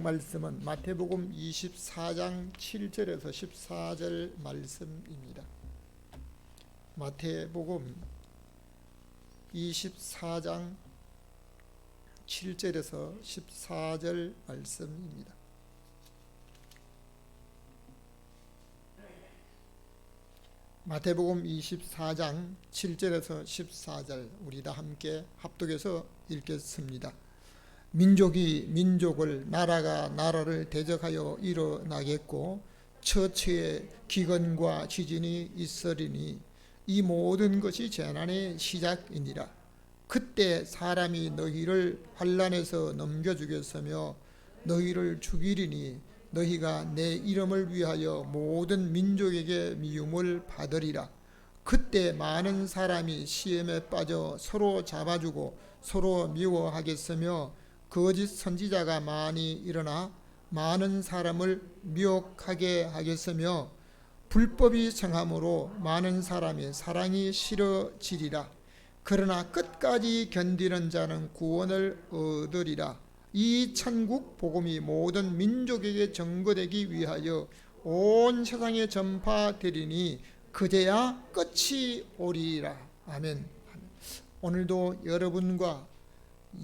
성경 말씀은 마태복음 24장 7절에서 14절 말씀입니다. 마태복음 24장 7절에서 14절 말씀입니다. 마태복음 24장 7절에서 14절 우리 다 함께 합독해서 읽겠습니다. 민족이 민족을, 나라가 나라를 대적하여 일어나겠고 처처에 기근과 지진이 있으리니 이 모든 것이 재난의 시작이니라. 그때 사람이 너희를 환난에서 넘겨주겠으며 너희를 죽이리니 너희가 내 이름을 위하여 모든 민족에게 미움을 받으리라. 그때 많은 사람이 시험에 빠져 서로 잡아주고 서로 미워하겠으며 거짓 선지자가 많이 일어나 많은 사람을 미혹하게 하겠으며 불법이 성함으로 많은 사람의 사랑이 싫어지리라. 그러나 끝까지 견디는 자는 구원을 얻으리라. 이 천국 복음이 모든 민족에게 전거되기 위하여 온 세상에 전파되리니 그제야 끝이 오리라. 아멘. 오늘도 여러분과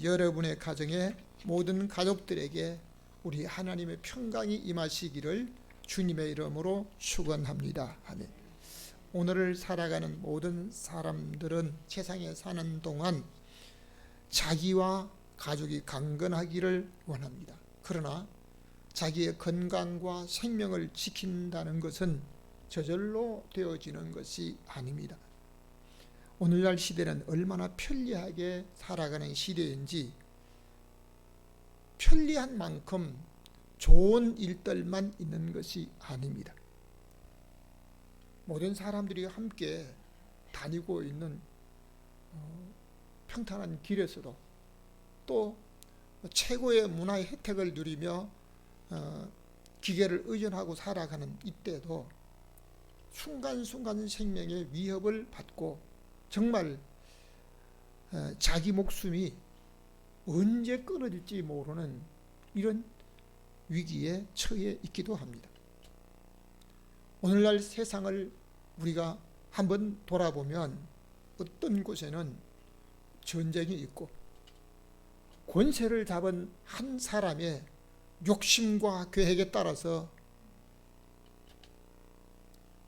여러분의 가정의 모든 가족들에게 우리 하나님의 평강이 임하시기를 주님의 이름으로 축원합니다. 아멘. 오늘을 살아가는 모든 사람들은 세상에 사는 동안 자기와 가족이 강건하기를 원합니다. 그러나 자기의 건강과 생명을 지킨다는 것은 저절로 되어지는 것이 아닙니다. 오늘날 시대는 얼마나 편리하게 살아가는 시대인지 편리한 만큼 좋은 일들만 있는 것이 아닙니다. 모든 사람들이 함께 다니고 있는 평탄한 길에서도 또 최고의 문화의 혜택을 누리며 기계를 의존하고 살아가는 이때도 순간순간 생명의 위협을 받고 정말 자기 목숨이 언제 끊어질지 모르는 이런 위기에 처해 있기도 합니다. 오늘날 세상을 우리가 한번 돌아보면 어떤 곳에는 전쟁이 있고 권세를 잡은 한 사람의 욕심과 계획에 따라서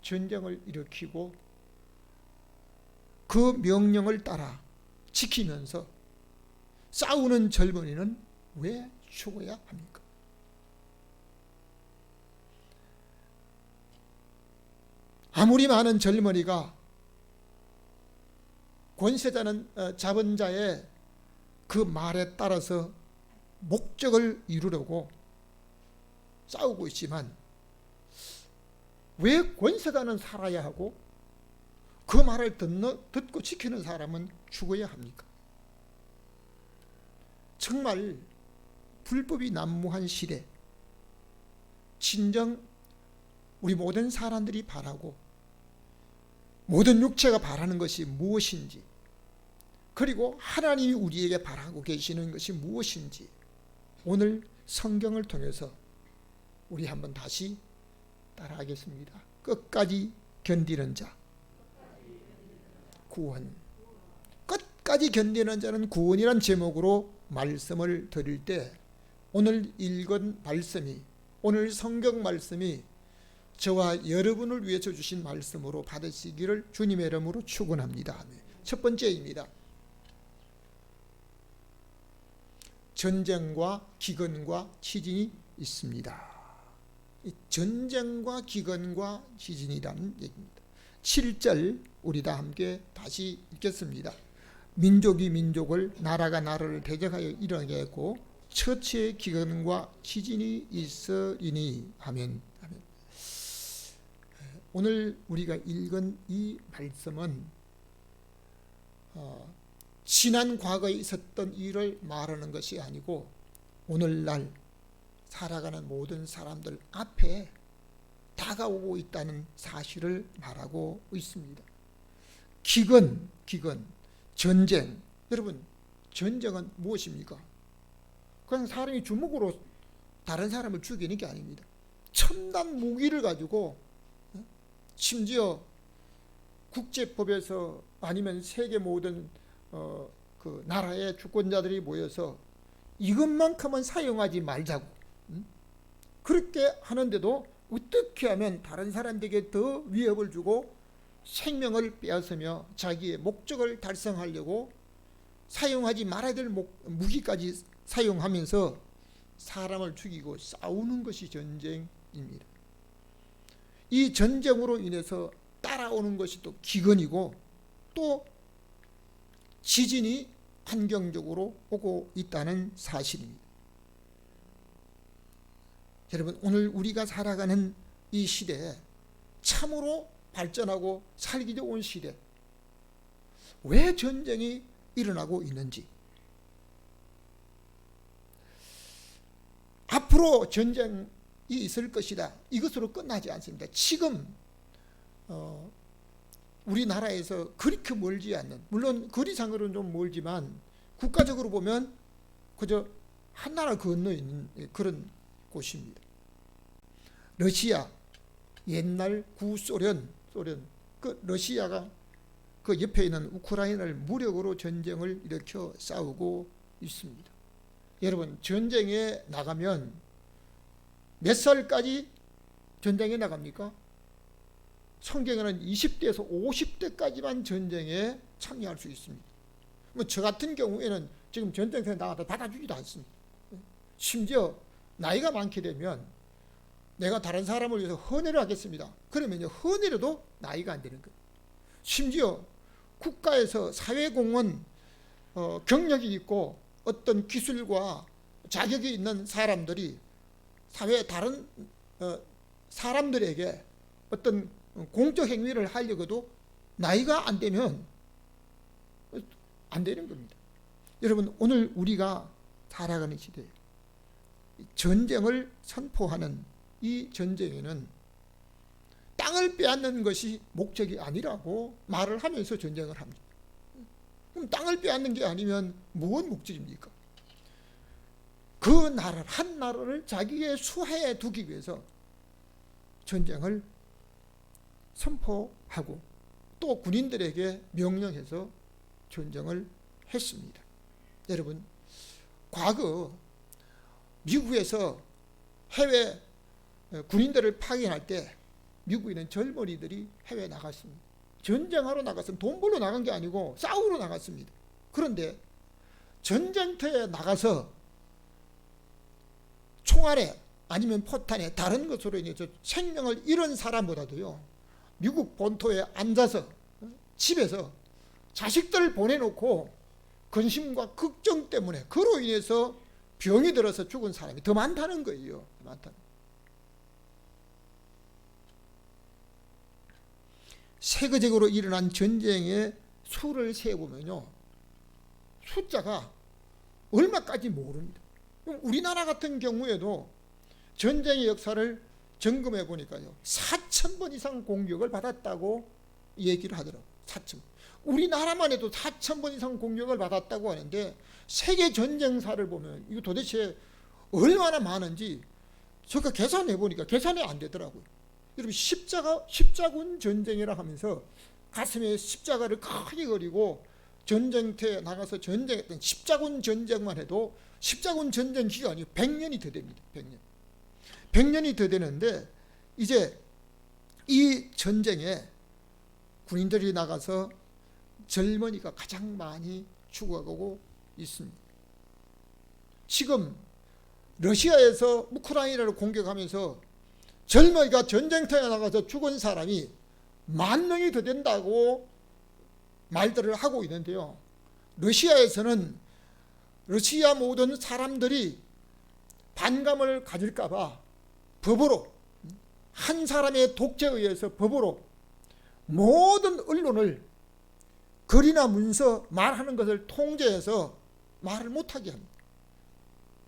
전쟁을 일으키고 그 명령을 따라 지키면서 싸우는 젊은이는 왜 죽어야 합니까? 아무리 많은 젊은이가 권세자는 잡은 자의 그 말에 따라서 목적을 이루려고 싸우고 있지만 왜 권세자는 살아야 하고 그 말을 듣고 지키는 사람은 죽어야 합니까? 정말 불법이 난무한 시대, 진정 우리 모든 사람들이 바라고 모든 육체가 바라는 것이 무엇인지, 그리고 하나님이 우리에게 바라고 계시는 것이 무엇인지 오늘 성경을 통해서 우리 한번 다시 따라하겠습니다. 끝까지 견디는 자 구원, 끝까지 견디는 자는 구원이란 제목으로 말씀을 드릴 때 오늘 읽은 말씀이, 오늘 성경 말씀이 저와 여러분을 위해서 주신 말씀으로 받으시기를 주님의 이름으로 축원합니다. 첫 번째입니다. 전쟁과 기근과 지진이 있습니다. 전쟁과 기근과 지진이라는 얘기입니다. 7절 우리 다 함께 다시 읽겠습니다. 민족이 민족을, 나라가 나라를 대적하여 일어나겠고 처치의 기근과 지진이 있으리니. 아멘. 아멘. 오늘 우리가 읽은 이 말씀은 지난 과거에 있었던 일을 말하는 것이 아니고 오늘날 살아가는 모든 사람들 앞에 다가오고 있다는 사실을 말하고 있습니다. 기근, 전쟁. 여러분, 전쟁은 무엇입니까? 그냥 사람이 주먹으로 다른 사람을 죽이는 게 아닙니다. 첨단 무기를 가지고 심지어 국제법에서 아니면 세계 모든 그 나라의 주권자들이 모여서 이것만큼은 사용하지 말자고 그렇게 하는데도 어떻게 하면 다른 사람들에게 더 위협을 주고 생명을 빼앗으며 자기의 목적을 달성하려고 사용하지 말아야 될 무기까지 사용하면서 사람을 죽이고 싸우는 것이 전쟁입니다. 이 전쟁으로 인해서 따라오는 것이 또 기근이고 또 지진이 환경적으로 오고 있다는 사실입니다. 여러분, 오늘 우리가 살아가는 이 시대에 참으로 발전하고 살기 좋은 시대, 왜 전쟁이 일어나고 있는지, 앞으로 전쟁이 있을 것이다, 이것으로 끝나지 않습니다. 지금 우리나라에서 그렇게 멀지 않는, 물론 거리상으로는 좀 멀지만 국가적으로 보면 그저 한 나라 건너 있는 그런 곳입니다. 러시아, 옛날 구소련, 그 러시아가 그 옆에 있는 우크라이나를 무력으로 전쟁을 일으켜 싸우고 있습니다. 여러분, 전쟁에 나가면 몇 살까지 전쟁에 나갑니까? 성경에는 20대에서 50대까지만 전쟁에 참여할 수 있습니다. 뭐 저 같은 경우에는 지금 전쟁터에 나가도 받아주지도 않습니다. 심지어 나이가 많게 되면 내가 다른 사람을 위해서 헌혜를 하겠습니다. 그러면 헌혜로도 나이가 안 되는 거예요. 심지어 국가에서 사회공헌 경력이 있고 어떤 기술과 자격이 있는 사람들이 사회 다른 사람들에게 어떤 공적 행위를 하려고도 나이가 안 되면 안 되는 겁니다. 여러분, 오늘 우리가 살아가는 시대에 전쟁을 선포하는 이 전쟁에는 땅을 빼앗는 것이 목적이 아니라고 말을 하면서 전쟁을 합니다. 그럼 땅을 빼앗는 게 아니면 무슨 목적입니까? 그 나라, 한 나라를 자기의 수하에 두기 위해서 전쟁을 선포하고 또 군인들에게 명령해서 전쟁을 했습니다. 여러분, 과거 미국에서 해외 군인들을 파견할 때 미국에 있는 젊은이들이 해외에 나갔습니다. 전쟁하러 나갔으면 돈 벌러 나간 게 아니고 싸우러 나갔습니다. 그런데 전쟁터에 나가서 총알에 아니면 포탄에 다른 것으로 인해서 생명을 잃은 사람보다도요, 미국 본토에 앉아서 집에서 자식들을 보내놓고 근심과 걱정 때문에 그로 인해서 병이 들어서 죽은 사람이 더 많다는 거예요. 더 많다는 거예요. 세계적으로 일어난 전쟁의 수를 세보면요, 숫자가 얼마까지 모릅니다. 우리나라 같은 경우에도 전쟁의 역사를 점검해 보니까요, 4,000번 이상 공격을 받았다고 얘기를 하더라고요. 4,000번. 우리나라만 해도 4,000번 이상 공격을 받았다고 하는데 세계 전쟁사를 보면 이거 도대체 얼마나 많은지 제가 계산해 보니까 계산이 안 되더라고요. 여러분, 십자군 전쟁이라 하면서 가슴에 십자가를 크게 그리고 전쟁터에 나가서 전쟁했던 십자군 전쟁만 해도 십자군 전쟁 기간이 100년이 더 됩니다. 100년이 더 되는데 이제 이 전쟁에 군인들이 나가서 젊은이가 가장 많이 죽어가고 있습니다. 지금 러시아에서 우크라이나를 공격하면서 젊은이가 전쟁터에 나가서 죽은 사람이 10,000명이 더 된다고 말들을 하고 있는데요, 러시아에서는 러시아 모든 사람들이 반감을 가질까봐 법으로, 한 사람의 독재에 의해서 법으로 모든 언론을 글이나 문서 말하는 것을 통제해서 말을 못하게 합니다.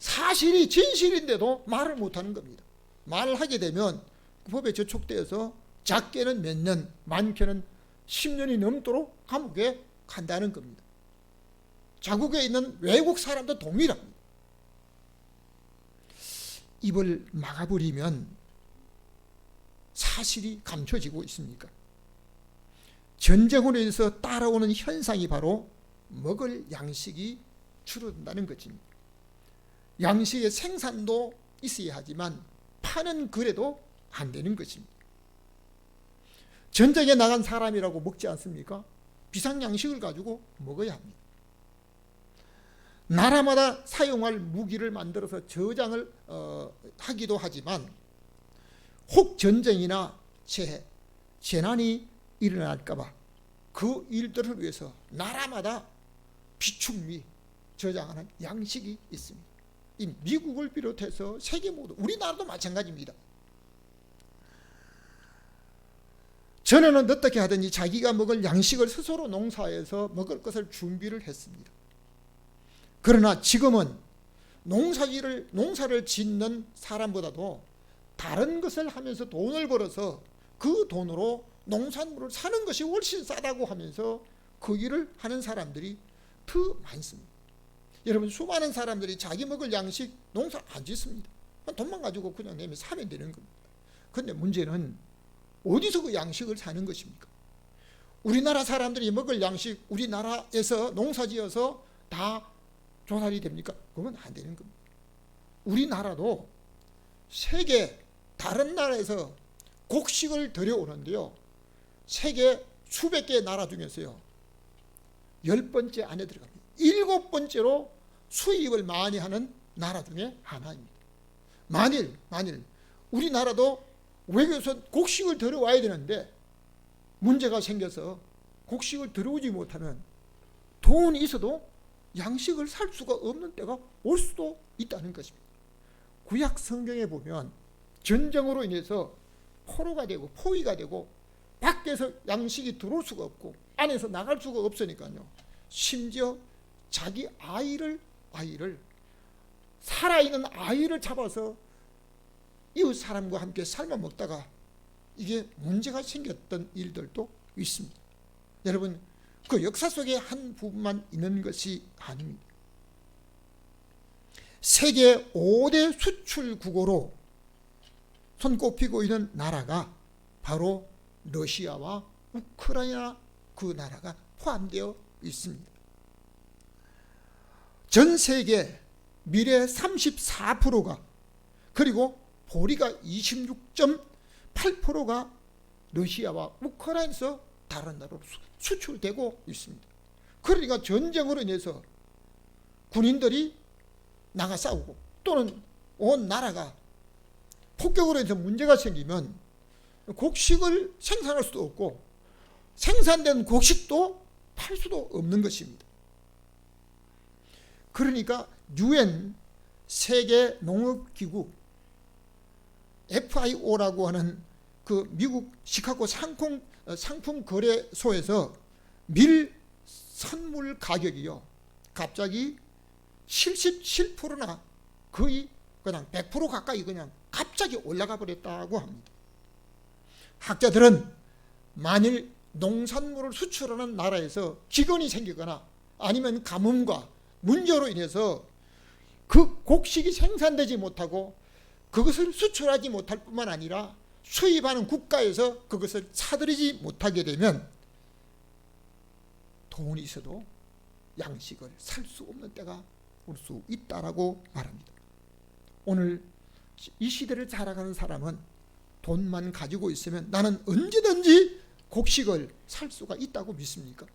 사실이 진실인데도 말을 못하는 겁니다. 말을 하게 되면 그 법에 저촉되어서 작게는 몇 년, 많게는 10년이 넘도록 감옥에 간다는 겁니다. 자국에 있는 외국 사람도 동일합니다. 입을 막아버리면 사실이 감춰지고 있습니까? 전쟁으로 인해서 따라오는 현상이 바로 먹을 양식이 줄어든다는 것입니다. 양식의 생산도 있어야 하지만 파는 거래도 안 되는 것입니다. 전쟁에 나간 사람이라고 먹지 않습니까? 비상양식을 가지고 먹어야 합니다. 나라마다 사용할 무기를 만들어서 저장을 하기도 하지만 혹 전쟁이나 재난이 일어날까 봐 그 일들을 위해서 나라마다 비축미 저장하는 양식이 있습니다. 이 미국을 비롯해서 세계 모두, 우리나라도 마찬가지입니다. 전에는 어떻게 하든지 자기가 먹을 양식을 스스로 농사해서 먹을 것을 준비를 했습니다. 그러나 지금은 농사를 짓는 사람보다도 다른 것을 하면서 돈을 벌어서 그 돈으로 농산물을 사는 것이 훨씬 싸다고 하면서 그 일을 하는 사람들이 더 많습니다. 여러분, 수많은 사람들이 자기 먹을 양식 농사 안 짓습니다. 돈만 가지고 그냥 내면 사면 되는 겁니다. 그런데 문제는 어디서 그 양식을 사는 것입니까? 우리나라 사람들이 먹을 양식 우리나라에서 농사지어서 다 조달이 됩니까? 그건 안 되는 겁니다. 우리나라도 세계 다른 나라에서 곡식을 들여오는데요, 세계 수백 개의 나라 중에서요 10번째 안에 들어갑니다. 7번째로 수입을 많이 하는 나라 중에 하나입니다. 만일 우리나라도 외국에서 곡식을 들여와야 되는데 문제가 생겨서 곡식을 들여오지 못하면 돈이 있어도 양식을 살 수가 없는 때가 올 수도 있다는 것입니다. 구약 성경에 보면 전쟁으로 인해서 포로가 되고 포위가 되고 밖에서 양식이 들어올 수가 없고 안에서 나갈 수가 없으니까요, 심지어 자기 아이를 살아있는 아이를 잡아서 이웃 사람과 함께 삶아 먹다가 이게 문제가 생겼던 일들도 있습니다. 여러분, 그 역사 속에 한 부분만 있는 것이 아닙니다. 세계 5대 수출국으로 손꼽히고 있는 나라가 바로 러시아와 우크라이나, 그 나라가 포함되어 있습니다. 전 세계 밀의 34%가, 그리고 보리가 26.8%가 러시아와 우크라이나에서 다른 나라로 수출되고 있습니다. 그러니까 전쟁으로 인해서 군인들이 나가 싸우고 또는 온 나라가 폭격으로 인해서 문제가 생기면 곡식을 생산할 수도 없고 생산된 곡식도 팔 수도 없는 것입니다. 그러니까 UN 세계 농업기구 FIO라고 하는 그 미국 시카고 상품 거래소에서 밀 선물 가격이요, 갑자기 77%나 거의 그냥 100% 가까이 그냥 갑자기 올라가 버렸다고 합니다. 학자들은 만일 농산물을 수출하는 나라에서 기근이 생기거나 아니면 가뭄과 문제로 인해서 그 곡식이 생산되지 못하고 그것을 수출하지 못할 뿐만 아니라 수입하는 국가에서 그것을 사들이지 못하게 되면 돈이 있어도 양식을 살 수 없는 때가 올 수 있다라고 말합니다. 오늘 이 시대를 살아가는 사람은 돈만 가지고 있으면 나는 언제든지 곡식을 살 수가 있다고 믿습니까?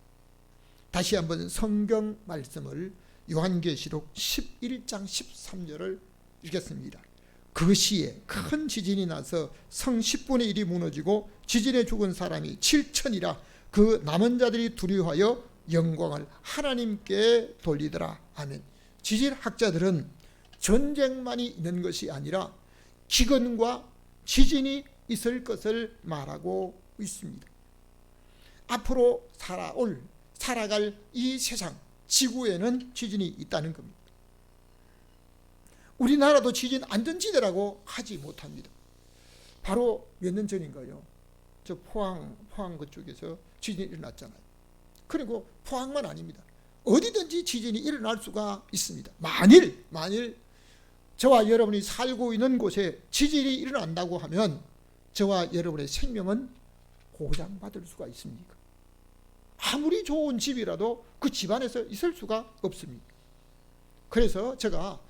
다시 한번 성경 말씀을 요한계시록 11장 13절을 읽겠습니다. 그 시에 큰 지진이 나서 성 10분의 1이 무너지고 지진에 죽은 사람이 7천이라. 그 남은 자들이 두려워하여 영광을 하나님께 돌리더라. 아멘. 지질학자들은 전쟁만이 있는 것이 아니라 기근과 지진이 있을 것을 말하고 있습니다. 앞으로 살아갈 이 세상 지구에는 지진이 있다는 겁니다. 우리나라도 지진 안전지대라고 하지 못합니다. 바로 몇 년 전인가요? 저 포항 그쪽에서 지진이 일어났잖아요. 그리고 포항만 아닙니다. 어디든지 지진이 일어날 수가 있습니다. 만일 저와 여러분이 살고 있는 곳에 지진이 일어난다고 하면 저와 여러분의 생명은 보장받을 수가 있습니까? 아무리 좋은 집이라도 그 집안에서 있을 수가 없습니다. 그래서 제가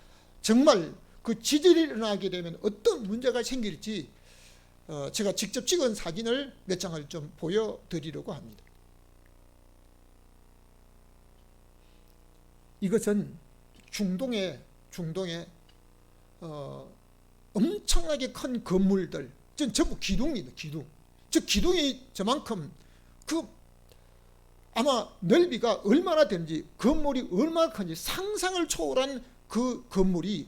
정말 그 지진이 일어나게 되면 어떤 문제가 생길지 제가 직접 찍은 사진을 몇 장을 좀 보여드리려고 합니다. 이것은 중동의 엄청나게 큰 건물들, 전부 기둥입니다. 기둥이 저만큼 아마 넓이가 얼마나 되는지, 건물이 얼마나 큰지 상상을 초월한 그 건물이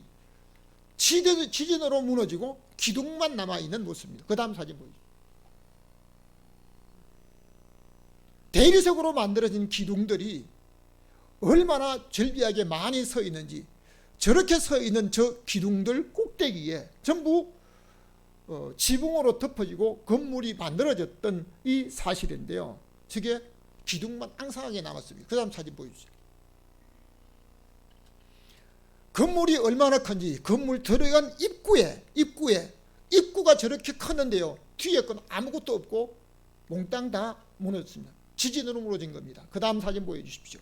지진으로 무너지고 기둥만 남아있는 모습입니다. 그 다음 사진 보이죠. 대리석으로 만들어진 기둥들이 얼마나 절비하게 많이 서 있는지, 저렇게 서 있는 저 기둥들 꼭대기에 전부 지붕으로 덮어지고 건물이 만들어졌던 이 사실인데요. 저게 기둥만 앙상하게 남았습니다. 그 다음 사진 보여주세요. 건물이 얼마나 큰지, 건물 들어간 입구가 저렇게 컸는데요. 뒤에 건 아무것도 없고 몽땅 다 무너졌습니다. 지진으로 무너진 겁니다. 그 다음 사진 보여주십시오.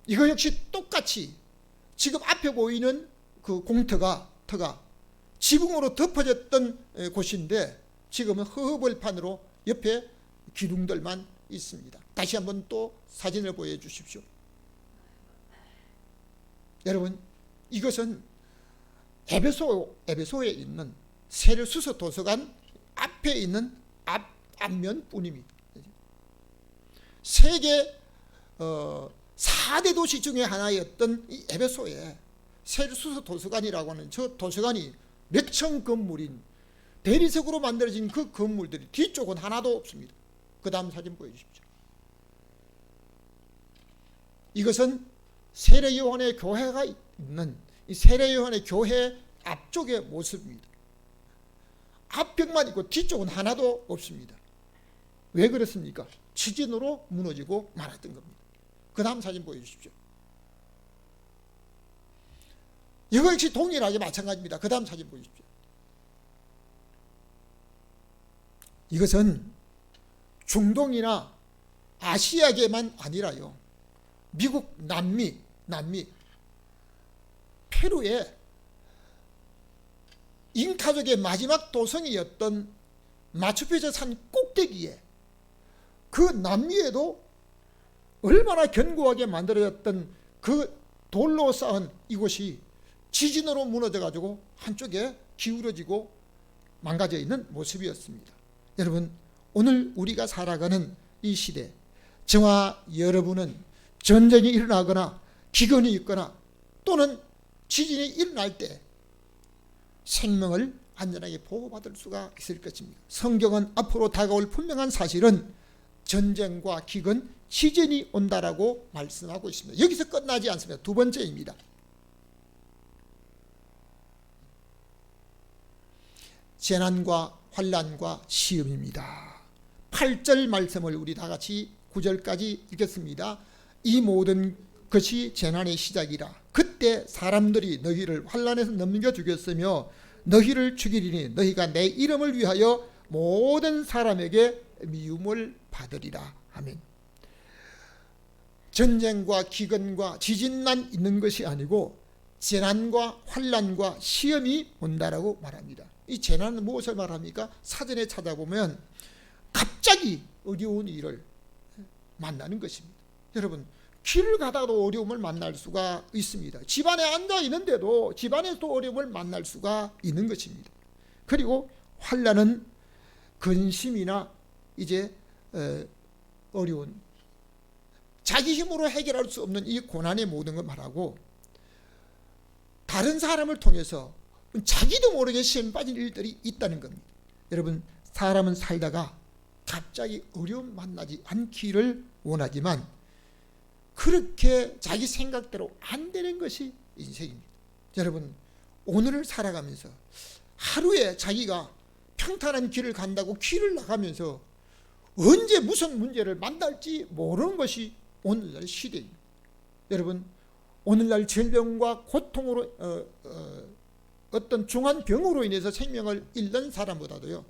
이거 역시 똑같이 지금 앞에 보이는 그 공터가 지붕으로 덮어졌던 곳인데 지금은 허허벌판으로 옆에 기둥들만 있습니다. 다시 한번 또 사진을 보여주십시오. 여러분, 이것은 에베소에 있는 세르수서 도서관 앞에 있는 앞면뿐입니다. 세계 4대 도시 중에 하나였던 이 에베소에 세르수서 도서관이라고 하는 저 도서관이 몇천 건물인 대리석으로 만들어진 그 건물들이 뒤쪽은 하나도 없습니다. 그 다음 사진 보여주십시오. 이것은 세례요한의 교회가 있는 이 세례요한의 교회 앞쪽의 모습입니다. 앞벽만 있고 뒤쪽은 하나도 없습니다. 왜 그렇습니까? 지진으로 무너지고 말았던 겁니다. 그 다음 사진 보여주십시오. 이거 역시 동일하게 마찬가지입니다. 그 다음 사진 보여주십시오. 이것은 중동이나 아시아계만 아니라요, 미국 남미 페루의 잉카족의 마지막 도성이었던 마추픽추 산 꼭대기에, 그 남미에도 얼마나 견고하게 만들어졌던 그 돌로 쌓은 이곳이 지진으로 무너져 가지고 한쪽에 기울어지고 망가져 있는 모습이었습니다. 여러분, 오늘 우리가 살아가는 이 시대, 저와 여러분은 전쟁이 일어나거나 기근이 있거나 또는 지진이 일어날 때 생명을 안전하게 보호받을 수가 있을 것입니다. 성경은 앞으로 다가올 분명한 사실은 전쟁과 기근, 지진이 온다라고 말씀하고 있습니다. 여기서 끝나지 않습니다. 두 번째입니다. 재난과 환난과 시험입니다. 8절 말씀을 우리 다 같이 9절까지 읽겠습니다. 이 모든 것이 재난의 시작이라. 그때 사람들이 너희를 환난에서 넘겨 주겠으며 너희를 죽이리니 너희가 내 이름을 위하여 모든 사람에게 미움을 받으리라. 아멘. 전쟁과 기근과 지진만 있는 것이 아니고 재난과 환난과 시험이 온다라고 말합니다. 이 재난은 무엇을 말합니까? 사전에 찾아보면 갑자기 어려운 일을 만나는 것입니다. 여러분, 길을 가다가도 어려움을 만날 수가 있습니다. 집안에 앉아 있는데도 집안에서 어려움을 만날 수가 있는 것입니다. 그리고 환난은 근심이나 이제 어려운, 자기 힘으로 해결할 수 없는 이 고난의 모든 걸 말하고, 다른 사람을 통해서 자기도 모르게 시험에 빠진 일들이 있다는 겁니다. 여러분, 사람은 살다가 갑자기 어려움 만나지 않기를 원하지만 그렇게 자기 생각대로 안 되는 것이 인생입니다. 여러분, 오늘을 살아가면서 하루에 자기가 평탄한 길을 간다고 길을 나가면서 언제 무슨 문제를 만날지 모르는 것이 오늘날 시대입니다. 여러분, 오늘날 질병과 고통으로 어떤 중한 병으로 인해서 생명을 잃는 사람보다도요,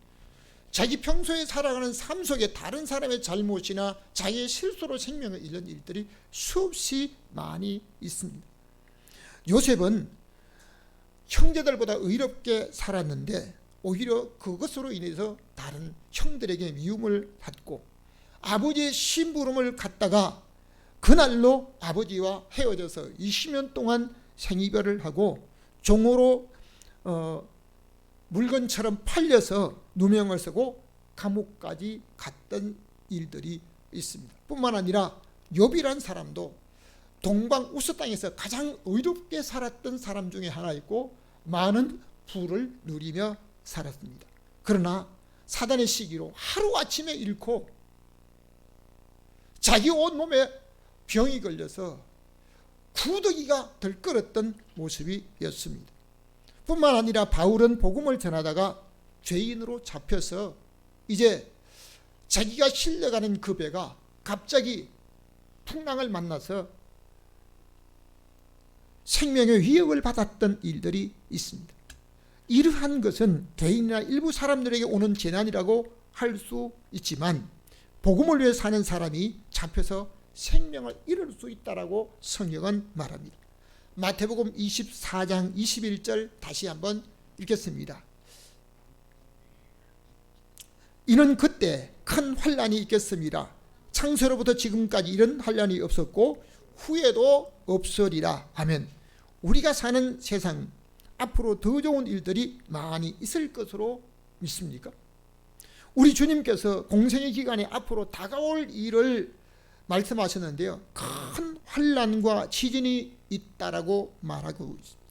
자기 평소에 살아가는 삶 속에 다른 사람의 잘못이나 자기의 실수로 생명을 잃는 일들이 수없이 많이 있습니다. 요셉은 형제들보다 의롭게 살았는데 오히려 그것으로 인해서 다른 형들에게 미움을 받고 아버지의 심부름을 갖다가 그날로 아버지와 헤어져서 20년 동안 생이별을 하고 종으로 물건처럼 팔려서 누명을 쓰고 감옥까지 갔던 일들이 있습니다. 뿐만 아니라 욥이란 사람도 동방우스 땅에서 가장 의롭게 살았던 사람 중에 하나였고 많은 부를 누리며 살았습니다. 그러나 사단의 시기로 하루아침에 잃고 자기 온몸에 병이 걸려서 구더기가 들끓었던 모습이었습니다. 뿐만 아니라 바울은 복음을 전하다가 죄인으로 잡혀서 이제 자기가 실려가는 그 배가 갑자기 풍랑을 만나서 생명의 위협을 받았던 일들이 있습니다. 이러한 것은 개인이나 일부 사람들에게 오는 재난이라고 할 수 있지만 복음을 위해 사는 사람이 잡혀서 생명을 잃을 수 있다라고 성경은 말합니다. 마태복음 24장 21절 다시 한번 읽겠습니다. 이는 그때 큰 환난이 있겠습니다. 창세로부터 지금까지 이런 환난이 없었고 후에도 없으리라 하면 우리가 사는 세상 앞으로 더 좋은 일들이 많이 있을 것으로 믿습니까? 우리 주님께서 공생의 기간에 앞으로 다가올 일을 말씀하셨는데요, 큰 환난과 지진이 있다라고 말하고 있습니다.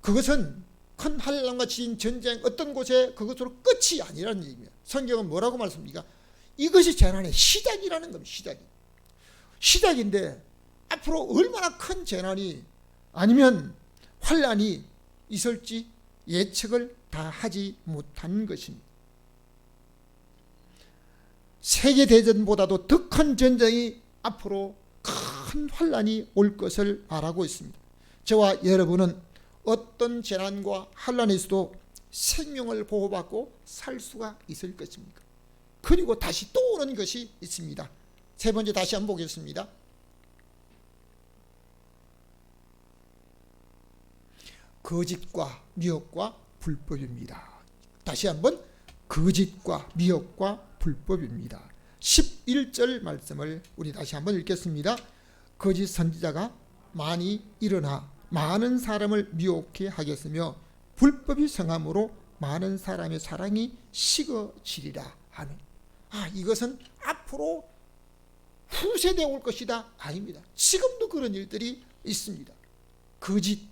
그것은 큰 환난과 지진, 전쟁 어떤 곳에 그것으로 끝이 아니라는 얘기입니다. 성경은 뭐라고 말씀합니까? 이것이 재난의 시작이라는 겁니다. 시작인데 앞으로 얼마나 큰 재난이 아니면 환난이 있을지 예측을 다 하지 못한 것입니다. 세계대전보다도 더 큰 전쟁이 앞으로 큰 환난이 올 것을 말하고 있습니다. 저와 여러분은 어떤 재난과 환난에서도 생명을 보호받고 살 수가 있을 것입니까? 그리고 다시 또 오는 것이 있습니다. 세 번째 다시 한번 보겠습니다. 거짓과 미혹과 불법입니다. 다시 한번 거짓과 미혹과 불법입니다. 11절 말씀을 우리 다시 한번 읽겠습니다. 거짓 선지자가 많이 일어나 많은 사람을 미혹해 하겠으며 불법이 성함으로 많은 사람의 사랑이 식어지리라 하는, 이것은 앞으로 후세대에 올 것이다 아닙니다. 지금도 그런 일들이 있습니다. 거짓.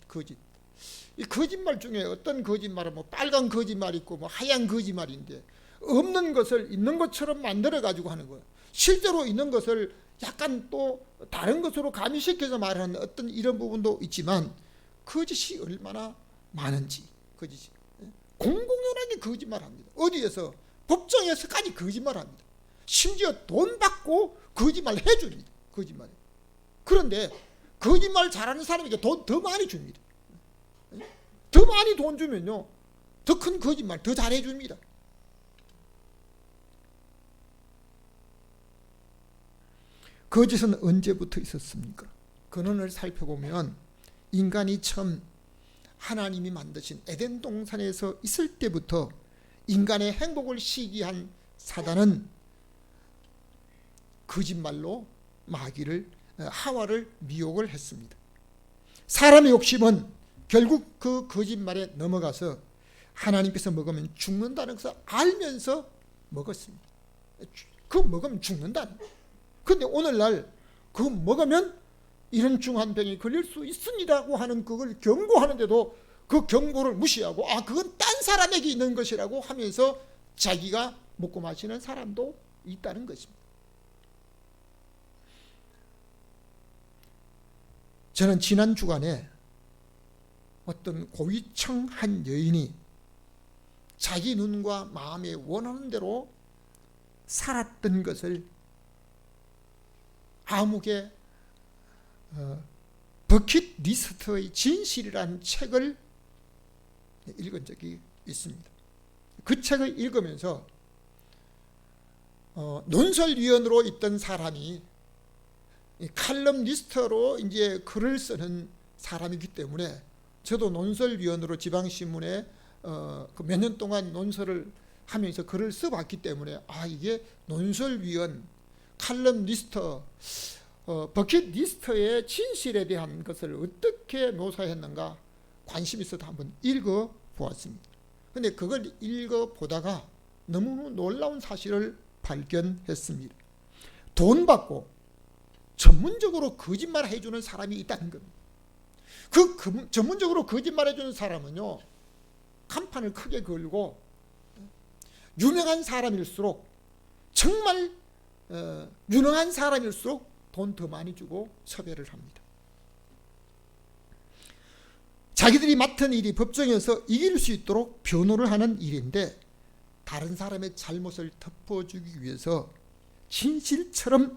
이 거짓말 중에 어떤 거짓말은 빨간 거짓말 있고 하얀 거짓말인데 없는 것을 있는 것처럼 만들어 가지고 하는 거예요. 실제로 있는 것을 약간 또 다른 것으로 가미시켜서 말하는 어떤 이런 부분도 있지만 거짓이 얼마나 많은지, 거짓이 공공연하게 거짓말합니다. 어디에서 법정에서까지 거짓말합니다. 심지어 돈 받고 거짓말 해줍니다. 거짓말. 그런데 거짓말 잘하는 사람에게 돈 더 많이 줍니다. 더 많이 돈 주면요 더 큰 거짓말 더 잘해줍니다. 거짓은 언제부터 있었습니까? 근원을 살펴보면 인간이 처음 하나님이 만드신 에덴 동산에서 있을 때부터 인간의 행복을 시기한 사단은 거짓말로 마귀를, 하와를 미혹을 했습니다. 사람의 욕심은 결국 그 거짓말에 넘어가서 하나님께서 먹으면 죽는다는 것을 알면서 먹었습니다. 그거 먹으면 죽는다는 거예요. 그런데 오늘날 그거 먹으면 이런 중한 병이 걸릴 수 있습니다고 하는 그걸 경고하는데도 그 경고를 무시하고 그건 딴 사람에게 있는 것이라고 하면서 자기가 먹고 마시는 사람도 있다는 것입니다. 저는 지난 주간에 어떤 고위층한 여인이 자기 눈과 마음에 원하는 대로 살았던 것을 암흑의 버킷리스트의 진실이라는 책을 읽은 적이 있습니다. 그 책을 읽으면서 논설위원으로 있던 사람이 칼럼니스트로 이제 글을 쓰는 사람이기 때문에 저도 논설위원으로 지방신문에 몇 년 동안 논설을 하면서 글을 써봤기 때문에 이게 논설위원, 칼럼니스트, 버킷리스트의 진실에 대한 것을 어떻게 묘사했는가 관심 있어서 한번 읽어보았습니다. 그런데 그걸 읽어보다가 너무 놀라운 사실을 발견했습니다. 돈 받고 전문적으로 거짓말 해주는 사람이 있다는 겁니다. 그 전문적으로 거짓말 해주는 사람은요, 간판을 크게 걸고 유명한 사람일수록, 정말 유능한 사람일수록 돈 더 많이 주고 섭외를 합니다. 자기들이 맡은 일이 법정에서 이길 수 있도록 변호를 하는 일인데, 다른 사람의 잘못을 덮어주기 위해서 진실처럼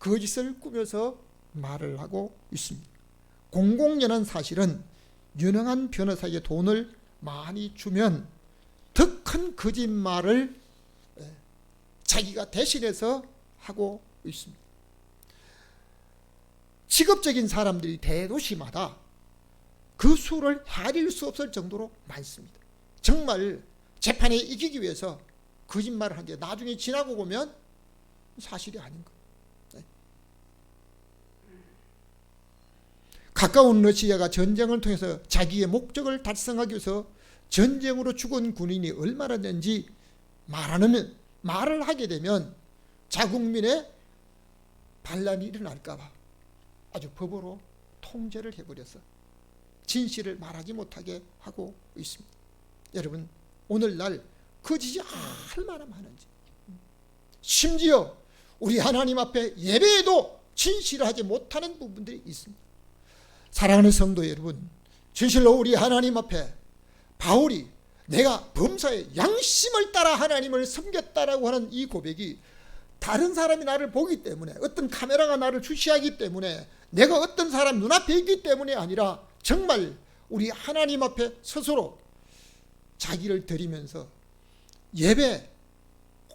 거짓을 꾸며서 말을 하고 있습니다. 공공연한 사실은 유능한 변호사에게 돈을 많이 주면 더 큰 거짓말을 자기가 대신해서 하고 있습니다. 직업적인 사람들이 대도시마다 그 수를 헤아릴 수 없을 정도로 많습니다. 정말 재판에 이기기 위해서 거짓말을 하는데 나중에 지나고 보면 사실이 아닌 거예요. 가까운 러시아가 전쟁을 통해서 자기의 목적을 달성하기 위해서 전쟁으로 죽은 군인이 얼마나 되는지 말을 하게 되면 자국민의 반란이 일어날까봐 아주 법으로 통제를 해버려서 진실을 말하지 못하게 하고 있습니다. 여러분, 오늘날 거짓이 얼마나 많은지, 심지어 우리 하나님 앞에 예배에도 진실을 하지 못하는 부분들이 있습니다. 사랑하는 성도 여러분, 진실로 우리 하나님 앞에 바울이 내가 범사에 양심을 따라 하나님을 섬겼다라고 하는 이 고백이, 다른 사람이 나를 보기 때문에, 어떤 카메라가 나를 주시하기 때문에, 내가 어떤 사람 눈앞에 있기 때문이 아니라 정말 우리 하나님 앞에 스스로 자기를 드리면서 예배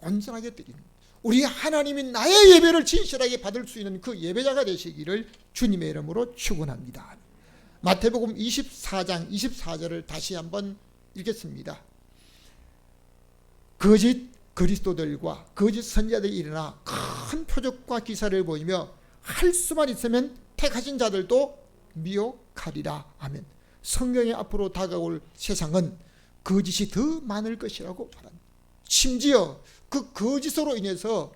온전하게 드리는, 우리 하나님이 나의 예배를 진실하게 받을 수 있는 그 예배자가 되시기를 주님의 이름으로 축원합니다. 마태복음 24장 24절을 다시 한번 읽겠습니다. 거짓 그리스도들과 거짓 선지자들이 일어나 큰 표적과 기사를 보이며 할 수만 있으면 택하신 자들도 미혹하리라. 아멘. 성경의 앞으로 다가올 세상은 거짓이 더 많을 것이라고 말합니다. 심지어 그 거짓으로 인해서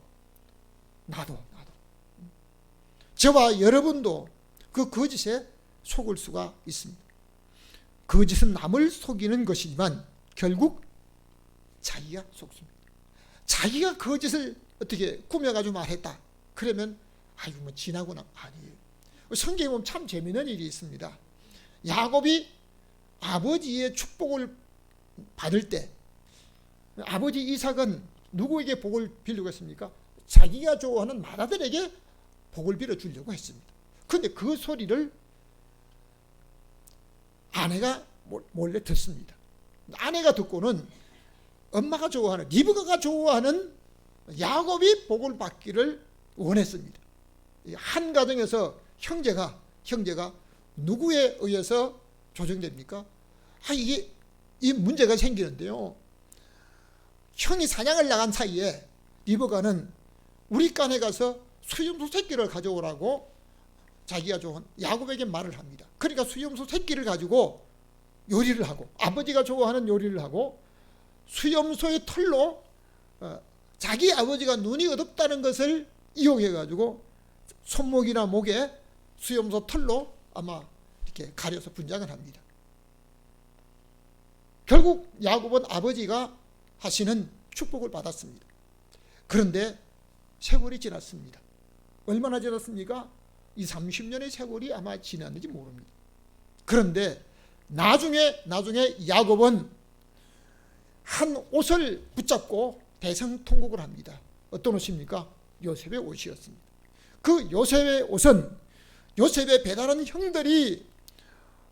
나도 저와 여러분도 그 거짓에 속을 수가 있습니다. 거짓은 남을 속이는 것이지만 결국 자기가 속습니다. 자기가 거짓을 어떻게 꾸며가지고 말했다, 그러면 뭐 지나고나. 아니에요. 성경에 보면 참 재미있는 일이 있습니다. 야곱이 아버지의 축복을 받을 때 아버지 이삭은 누구에게 복을 빌려고 했습니까? 자기가 좋아하는 마다들에게 복을 빌어주려고 했습니다. 그런데 그 소리를 아내가 몰래 듣습니다. 아내가 듣고는 엄마가 좋아하는, 리브가가 좋아하는 야곱이 복을 받기를 원했습니다. 한 가정에서 형제가 누구에 의해서 조정됩니까? 이 문제가 생기는데요. 형이 사냥을 나간 사이에 리브가는 우리 간에 가서 수염소 새끼를 가져오라고 자기가 좋아하는 야곱에게 말을 합니다. 그러니까 수염소 새끼를 가지고 요리를 하고, 아버지가 좋아하는 요리를 하고, 수염소의 털로 자기 아버지가 눈이 어둡다는 것을 이용해 가지고 손목이나 목에 수염소 털로 아마 이렇게 가려서 분장을 합니다. 결국 야곱은 아버지가 하시는 축복을 받았습니다. 그런데 세월이 지났습니다. 얼마나 지났습니까? 30년의 세월이 아마 지났는지 모릅니다. 그런데 나중에 야곱은 한 옷을 붙잡고 대성통곡을 합니다. 어떤 옷입니까? 요셉의 옷이었습니다. 그 요셉의 옷은 요셉의 배달한 형들이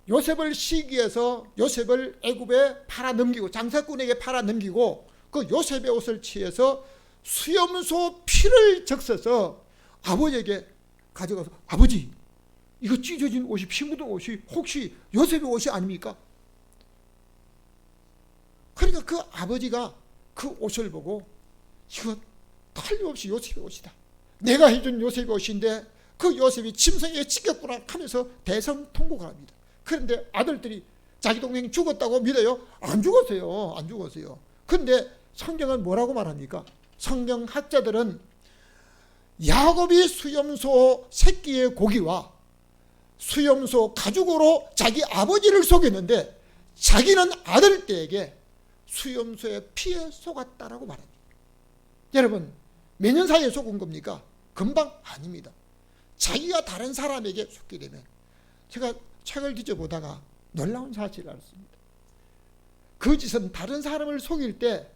요셉을 시기해서 요셉을 애굽에 팔아넘기고 장사꾼에게 팔아넘기고 그 요셉의 옷을 취해서 수염소 피를 적셔서 아버지에게 가져가서 아버지 이거 찢어진 옷이 피 묻은 옷이 혹시 요셉의 옷이 아닙니까? 그러니까 그 아버지가 그 옷을 보고 이거 틀림없이 요셉의 옷이다. 내가 해준 요셉의 옷인데 그 요셉이 짐승에게 찢겼구나 하면서 대성통곡을 합니다. 그런데 아들들이 자기 동생이 죽었다고 믿어요? 안 죽었어요. 안 죽었어요. 그런데 성경은 뭐라고 말합니까? 성경학자들은 야곱이 수염소 새끼의 고기와 수염소 가죽으로 자기 아버지를 속였는데 자기는 아들 때에게 수염소의 피에 속았다라고 말합니다. 여러분 몇 년 사이에 속은 겁니까? 금방 아닙니다. 자기가 다른 사람에게 속게 되면, 제가 책을 뒤져보다가 놀라운 사실을 알았습니다. 거짓은 다른 사람을 속일 때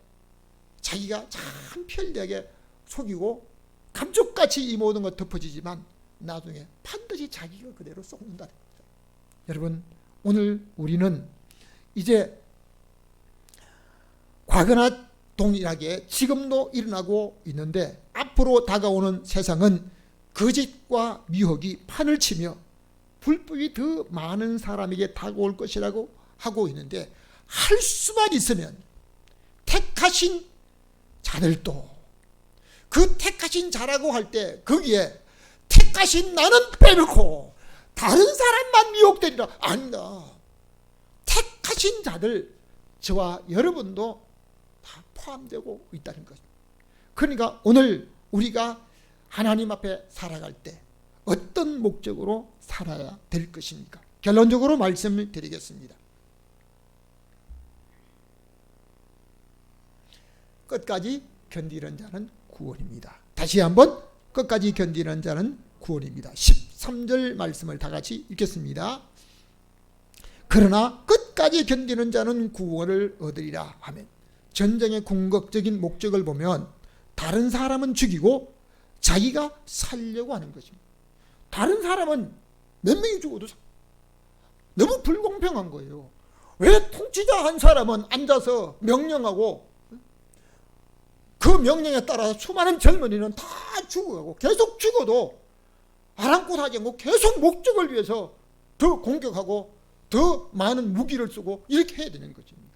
자기가 참 편리하게 속이고 감쪽같이 이 모든 것 덮어지지만 나중에 반드시 자기가 그대로 속는다는 겁니다. 여러분 오늘 우리는 이제 과거나 동일하게 지금도 일어나고 있는데 앞으로 다가오는 세상은 거짓과 미혹이 판을 치며 불법이 더 많은 사람에게 다가올 것이라고 하고 있는데, 할 수만 있으면 택하신 자들도 그 택하신 자라고 할 때 거기에 택하신 나는 빼놓고 다른 사람만 미혹되리라. 아니다. 택하신 자들, 저와 여러분도 다 포함되고 있다는 것입니다. 그러니까 오늘 우리가 하나님 앞에 살아갈 때 어떤 목적으로 살아야 될 것입니까? 결론적으로 말씀을 드리겠습니다. 끝까지 견디는 자는 구원입니다. 다시 한번 끝까지 견디는 자는 구원입니다. 13절 말씀을 다 같이 읽겠습니다. 그러나 끝까지 견디는 자는 구원을 얻으리라. 아멘. 전쟁의 궁극적인 목적을 보면 다른 사람은 죽이고 자기가 살려고 하는 것입니다. 다른 사람은 몇 명이 죽어도 너무 불공평한 거예요. 왜 통치자 한 사람은 앉아서 명령하고 그 명령에 따라 수많은 젊은이는 다 죽어가고 계속 죽어도 아랑곳하지 않고 계속 목적을 위해서 더 공격하고 더 많은 무기를 쓰고 이렇게 해야 되는 것입니다.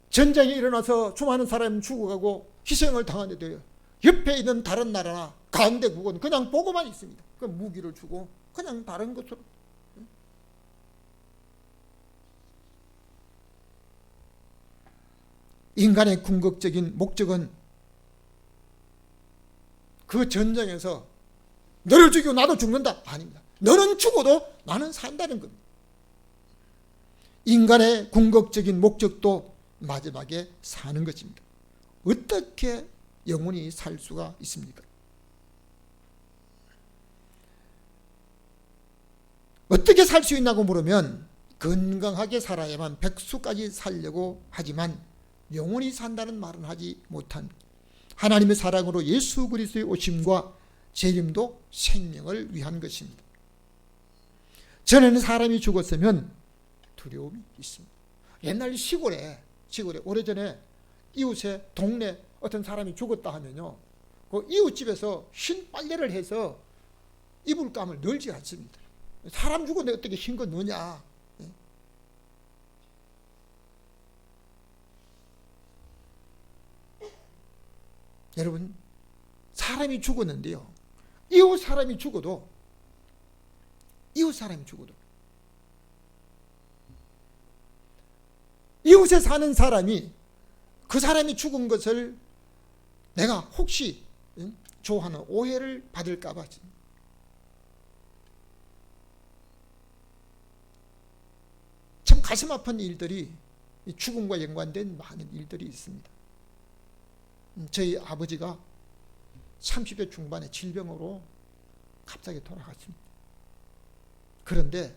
전쟁이 일어나서 수많은 사람이 죽어가고 희생을 당하는데도 옆에 있는 다른 나라나 강대국은 그냥 보고만 있습니다. 그 무기를 주고 그냥 다른 것으로. 인간의 궁극적인 목적은 그 전쟁에서 너를 죽이고 나도 죽는다. 아닙니다. 너는 죽어도 나는 산다는 겁니다. 인간의 궁극적인 목적도 마지막에 사는 것입니다. 어떻게 영원히 살 수가 있습니까? 어떻게 살 수 있냐고 물으면 건강하게 살아야만 백수까지 살려고 하지만 영원히 산다는 말은 하지 못한, 하나님의 사랑으로 예수 그리스도의 오심과 재림도 생명을 위한 것입니다. 전에는 사람이 죽었으면 두려움이 있습니다. 옛날 시골에 오래전에 이웃의 동네 어떤 사람이 죽었다 하면요, 그 이웃집에서 흰 빨래를 해서 이불감을 널지 않습니다. 사람 죽었는데 어떻게 흰 거 넣냐. 여러분, 사람이 죽었는데요, 이웃 사람이 죽어도 이웃에 사는 사람이 그 사람이 죽은 것을 내가 혹시 좋아하는 오해를 받을까 봐 참 가슴 아픈 일들이, 죽음과 연관된 많은 일들이 있습니다. 저희 아버지가 30대 중반에 질병으로 갑자기 돌아갔습니다. 그런데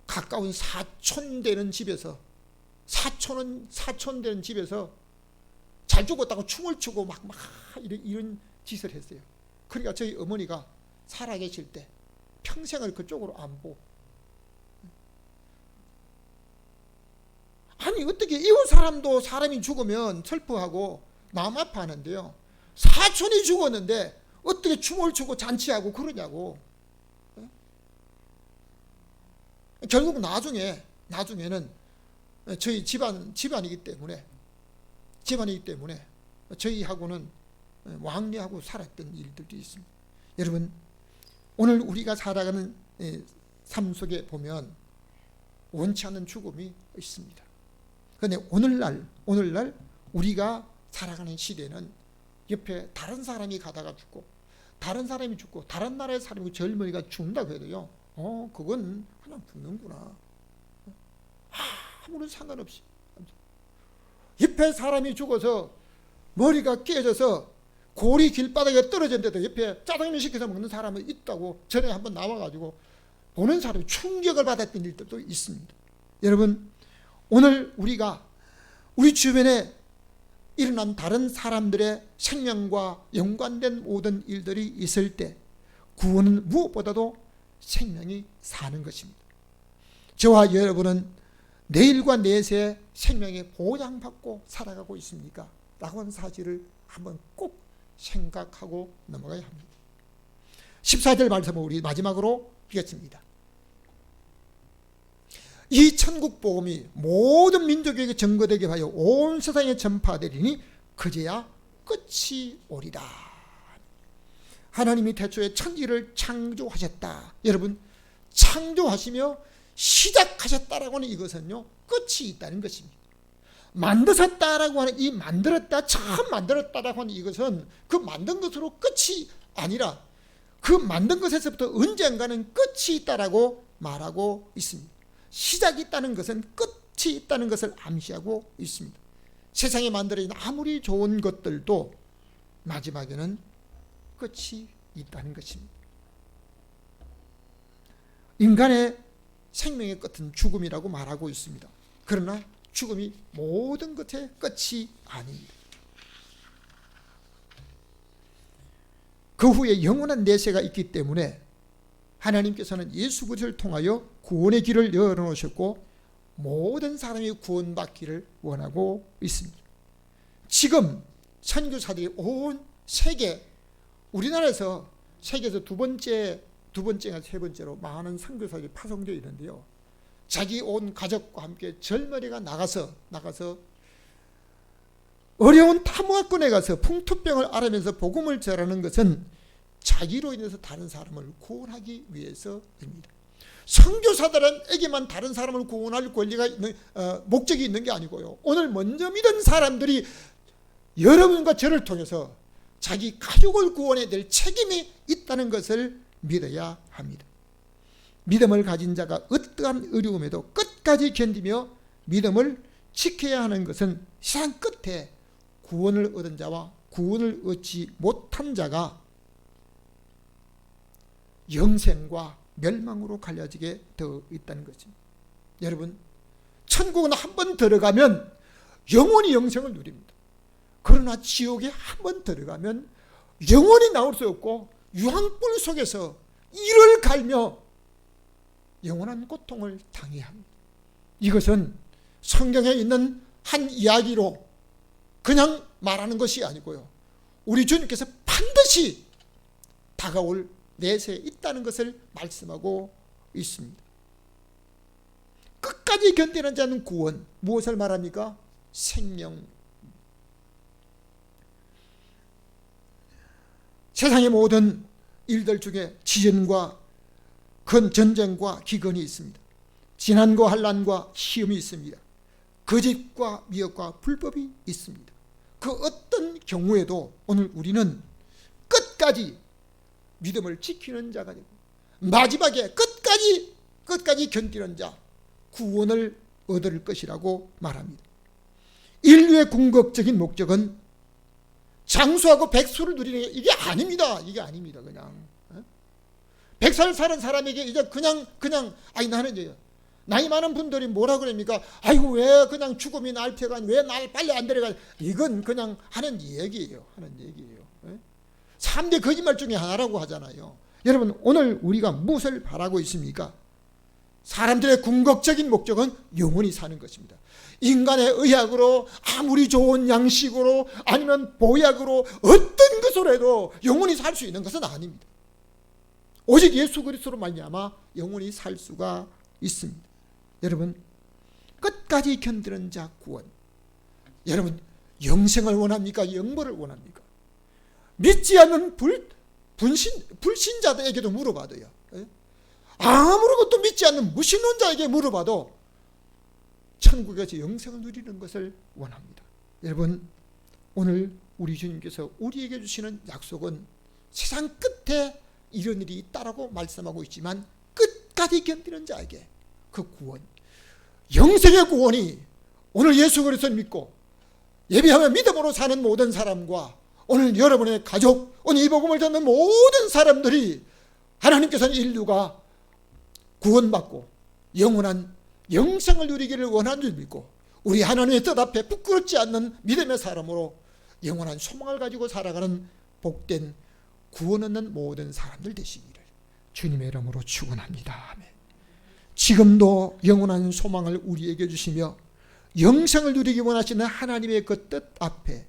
가까운 사촌 되는 집에서 잘 죽었다고 춤을 추고 막 이런 짓을 했어요. 그러니까 저희 어머니가 살아계실 때 평생을 그쪽으로 안 보고, 아니 어떻게 이웃 사람도 사람이 죽으면 슬퍼하고 마음 아파하는데요, 사촌이 죽었는데 어떻게 춤을 추고 잔치하고 그러냐고. 결국 나중에는 저희 집안이기 때문에 저희하고는 왕래하고 살았던 일들도 있습니다. 여러분, 오늘 우리가 살아가는 삶 속에 보면 원치 않는 죽음이 있습니다. 그런데 오늘날 우리가 살아가는 시대는 옆에 다른 사람이 가다가 죽고, 다른 사람이 죽고, 다른 나라의 사람이 젊은이가 죽는다고 해도요, 그건 그냥 죽는구나, 아무런 상관없이. 옆에 사람이 죽어서 머리가 깨져서 골이 길바닥에 떨어졌는데도 옆에 짜장면 시켜서 먹는 사람이 있다고 전에 한번 나와가지고 보는 사람이 충격을 받았던 일들도 있습니다. 여러분, 오늘 우리가 우리 주변에 일어난 다른 사람들의 생명과 연관된 모든 일들이 있을 때 구원은 무엇보다도 생명이 사는 것입니다. 저와 여러분은 내일과 내세의 생명에 보장받고 살아가고 있습니까? 라고 하는 사실을 한번 꼭 생각하고 넘어가야 합니다. 14절 말씀을 우리 마지막으로 읽겠습니다. 이 천국 복음이 모든 민족에게 전거되게 하여 온 세상에 전파되리니 그제야 끝이 오리라. 하나님이 태초에 천지를 창조하셨다. 여러분, 창조하시며 시작하셨다라고 하는 이것은요, 끝이 있다는 것입니다. 만드셨다라고 하는 이 만들었다, 처음 만들었다라고 하는 이것은 그 만든 것으로 끝이 아니라 그 만든 것에서부터 언젠가는 끝이 있다라고 말하고 있습니다. 시작이 있다는 것은 끝이 있다는 것을 암시하고 있습니다. 세상에 만들어진 아무리 좋은 것들도 마지막에는 끝이 있다는 것입니다. 인간의 생명의 끝은 죽음이라고 말하고 있습니다. 그러나 죽음이 모든 것의 끝이 아닙니다. 그 후에 영원한 내세가 있기 때문에 하나님께서는 예수 그리스도를 통하여 구원의 길을 열어놓으셨고 모든 사람이 구원받기를 원하고 있습니다. 지금 선교사들이 온 세계, 우리나라에서 세계에서 두 번째가 세 번째로 많은 선교사들이 파송되어 있는데요, 자기 온 가족과 함께 절머리가 나가서 어려운 타무화권에 가서 풍토병을 앓으면서 복음을 전하는 것은 자기로 인해서 다른 사람을 구원하기 위해서입니다. 선교사들에게만 다른 사람을 구원할 권리가 있는, 목적이 있는 게 아니고요, 오늘 먼저 믿은 사람들이 여러분과 저를 통해서 자기 가족을 구원해야 될 책임이 있다는 것을 믿어야 합니다. 믿음을 가진 자가 어떠한 어려움에도 끝까지 견디며 믿음을 지켜야 하는 것은 세상 끝에 구원을 얻은 자와 구원을 얻지 못한 자가 영생과 멸망으로 갈려지게 되어 있다는 것입니다. 여러분, 천국은 한 번 들어가면 영원히 영생을 누립니다. 그러나 지옥에 한 번 들어가면 영원히 나올 수 없고 유황불 속에서 이를 갈며 영원한 고통을 당해야 합니다. 이것은 성경에 있는 한 이야기로 그냥 말하는 것이 아니고요, 우리 주님께서 반드시 다가올 내세에 있다는 것을 말씀하고 있습니다. 끝까지 견디는 자는 구원, 무엇을 말합니까? 생명. 세상의 모든 일들 중에 지진과 전쟁과 기근이 있습니다. 진한과 환난과 시험이 있습니다. 거짓과 미혹과 불법이 있습니다. 그 어떤 경우에도 오늘 우리는 끝까지 믿음을 지키는 자가 되고 마지막에 끝까지 견디는 자, 구원을 얻을 것이라고 말합니다. 인류의 궁극적인 목적은 장수하고 백수를 누리는 게 이게 아닙니다. 그냥 100살 사는 사람에게 이제 그냥 아니 나는 이제 나이 많은 분들이 뭐라 그럽니까? 아이고 왜 그냥 죽음이 날 태가 왜 날 빨리 안 데려가? 이건 그냥 하는 얘기예요. 3대 거짓말 중에 하나라고 하잖아요. 여러분, 오늘 우리가 무엇을 바라고 있습니까? 사람들의 궁극적인 목적은 영원히 사는 것입니다. 인간의 의학으로, 아무리 좋은 양식으로, 아니면 보약으로, 어떤 것으로 해도 영원히 살 수 있는 것은 아닙니다. 오직 예수 그리스도로 말미암아 영원히 살 수가 있습니다. 여러분, 끝까지 견디는 자 구원. 여러분, 영생을 원합니까? 영벌을 원합니까? 믿지 않는 불신자들에게도 물어봐도요, 아무것도 믿지 않는 무신론자에게 물어봐도 천국에서 영생을 누리는 것을 원합니다. 여러분, 오늘 우리 주님께서 우리에게 주시는 약속은 세상 끝에 이런 일이 있다라고 말씀하고 있지만 끝까지 견디는 자에게 그 구원, 영생의 구원이 오늘 예수 그리스도를 믿고 예배하며 믿음으로 사는 모든 사람과 오늘 여러분의 가족, 오늘 이 복음을 듣는 모든 사람들이 하나님께서는 인류가 구원받고 영원한 영생을 누리기를 원하는 줄 믿고 우리 하나님의 뜻 앞에 부끄럽지 않는 믿음의 사람으로 영원한 소망을 가지고 살아가는 복된 구원 얻는 모든 사람들 되시기를 주님의 이름으로 축원합니다. 아멘. 지금도 영원한 소망을 우리에게 주시며 영생을 누리기 원하시는 하나님의 그 뜻 앞에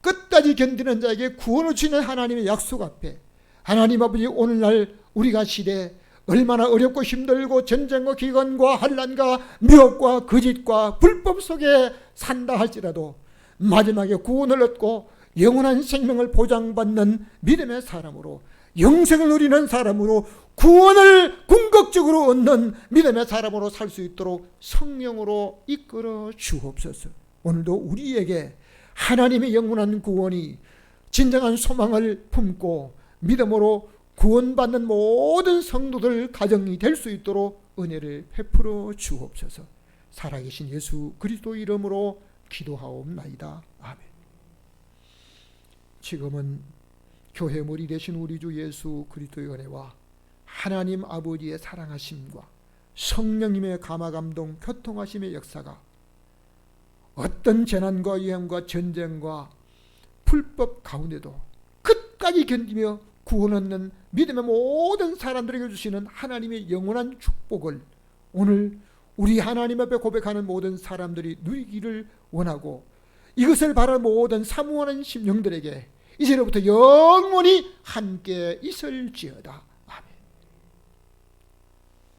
끝까지 견디는 자에게 구원을 주시는 하나님의 약속 앞에 하나님 아버지, 오늘날 우리가 시대에 얼마나 어렵고 힘들고 전쟁과 기근과 환난과 미혹과 거짓과 불법 속에 산다 할지라도 마지막에 구원을 얻고 영원한 생명을 보장받는 믿음의 사람으로, 영생을 누리는 사람으로, 구원을 궁극적으로 얻는 믿음의 사람으로 살 수 있도록 성령으로 이끌어 주옵소서. 오늘도 우리에게 하나님의 영원한 구원이 진정한 소망을 품고 믿음으로 구원받는 모든 성도들 가정이 될 수 있도록 은혜를 베풀어 주옵소서. 살아계신 예수 그리스도 이름으로 기도하옵나이다. 아멘. 지금은 교회 머리 되신 우리 주 예수 그리스도의 은혜와 하나님 아버지의 사랑하심과 성령님의 감화감동 교통하심의 역사가 어떤 재난과 위험과 전쟁과 불법 가운데도 끝까지 견디며 구원 얻는 믿음의 모든 사람들에게 주시는 하나님의 영원한 축복을 오늘 우리 하나님 앞에 고백하는 모든 사람들이 누리기를 원하고 이것을 바라는 모든 사모하는 심령들에게 이제로부터 영원히 함께 있을지어다.